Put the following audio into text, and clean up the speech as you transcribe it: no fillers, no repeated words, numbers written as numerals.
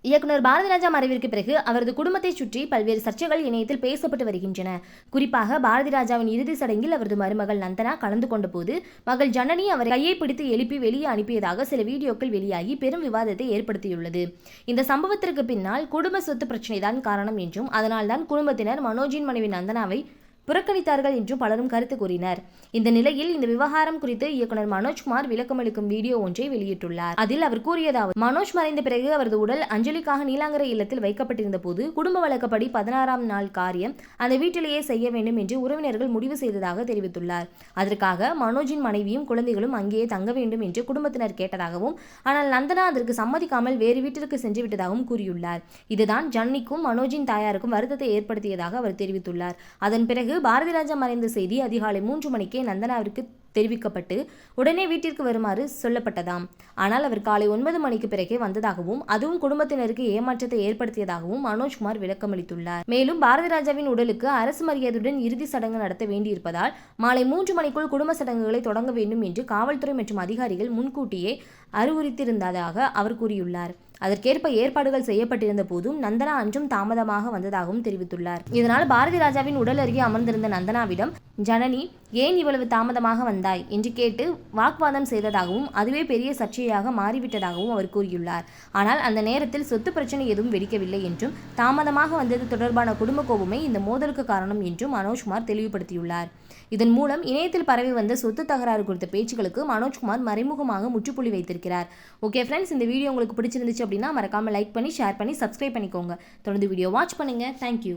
இயக்குனர் பாரதிராஜா மறைவிற்கு பிறகு அவரது குடும்பத்தை சுற்றி பல்வேறு சர்ச்சைகள் இணையத்தில் பேசப்பட்டு வருகின்றன. குறிப்பாக பாரதிராஜாவின் இறுதி சடங்கில் அவரது மருமகள் நந்தனா கலந்து கொண்ட போது மகள் ஜனனி அவரை கையை பிடித்து எழுப்பி வெளியே அனுப்பியதாக சில வீடியோக்கள் வெளியாகி பெரும் விவாதத்தை ஏற்படுத்தியுள்ளது. இந்த சம்பவத்திற்கு பின்னால் குடும்ப சொத்து பிரச்சனைதான் காரணம் என்றும் அதனால்தான் குடும்பத்தினர் மனோஜின் மனைவி நந்தனாவை புறக்கணித்தார்கள் என்றும் பலரும் கருத்து கூறினர். இந்த நிலையில் இந்த விவகாரம் குறித்து இயக்குனர் மனோஜ்குமார் விளக்கமளிக்கும் வீடியோ ஒன்றை வெளியிட்டுள்ளார். அதில் அவர் கூறியதாவது: மனோஜ் மறைந்த பிறகு அவரது உடல் அஞ்சலிக்காக நீலாங்கரை இல்லத்தில் வைக்கப்பட்டிருந்த போது குடும்ப வழக்கப்படி 16ஆம் நாள் காரியம் அந்த வீட்டிலேயே செய்ய வேண்டும் என்று உறவினர்கள் முடிவு செய்ததாக தெரிவித்துள்ளார். அதற்காக மனோஜின் மனைவியும் குழந்தைகளும் அங்கேயே தங்க வேண்டும் என்று குடும்பத்தினர் கேட்டதாகவும், ஆனால் நந்தனா அதற்கு சம்மதிக்காமல் வேறு வீட்டிற்கு சென்று விட்டதாகவும் கூறியுள்ளார். இதுதான் ஜனனிக்கும் மனோஜின் தாயாருக்கும் வருத்தத்தை ஏற்படுத்தியதாக அவர் தெரிவித்துள்ளார். அதன் பிறகு பாரதிராஜா மறைந்த செய்தி அதிகாலை 3 மணிக்கே நந்தனாவிற்கு தெரிவிக்கப்பட்டு உடனே வீட்டிற்கு வருமாறு சொல்லப்பட்டதாம். ஆனால் அவர் காலை 9 மணிக்கு பிறகே வந்ததாகவும் அதுவும் குடும்பத்தினருக்கு ஏமாற்றத்தை ஏற்படுத்தியதாகவும் மனோஜ்குமார் விளக்கமளித்துள்ளார். மேலும் பாரதிராஜாவின் உடலுக்கு அரசு மரியாதையுடன் இறுதி சடங்கு நடத்த வேண்டியிருப்பதால் மாலை 3 மணிக்குள் குடும்ப சடங்குகளை தொடங்க வேண்டும் என்று காவல்துறை மற்றும் அதிகாரிகள் முன்கூட்டியே அறிவுறுத்தியிருந்ததாக அவர் கூறியுள்ளார். அதற்கேற்ப ஏற்பாடுகள் செய்யப்பட்டிருந்த போதும் நந்தனா அன்றும் தாமதமாக வந்ததாகவும் தெரிவித்துள்ளார். இதனால் பாரதிராஜாவின் உடல் அருகே அமர்ந்திருந்த நந்தனாவிடம் ஜனனி ஏன் இவ்வளவு தாமதமாக வந்தாய் என்று கேட்டு வாக்குவாதம் செய்ததாகவும் அதுவே பெரிய சர்ச்சையாக மாறிவிட்டதாகவும் அவர் கூறியுள்ளார். ஆனால் அந்த நேரத்தில் சொத்து பிரச்சனை எதுவும் வெடிக்கவில்லை என்றும் தாமதமாக வந்தது தொடர்பான குடும்ப கோபமே இந்த மோதலுக்கு காரணம் என்றும் மனோஜ்குமார் தெளிவுபடுத்தியுள்ளார். இதன் மூலம் இணையத்தில் பரவி வந்த சொத்து தகராறு குறித்த பேச்சுக்களுக்கு மனோஜ்குமார் மறைமுகமாக முற்றுப்புள்ளி வைத்திருக்கிறார். ஓகே ஃப்ரெண்ட்ஸ், இந்த வீடியோ உங்களுக்கு பிடிச்சிருந்துச்சு அப்படின்னா மறக்காம லைக் பண்ணி ஷேர் பண்ணி சப்ஸ்கிரைப் பண்ணிக்கோங்க. தொடர்ந்து வீடியோ வாட்ச் பண்ணுங்க. தேங்க்யூ.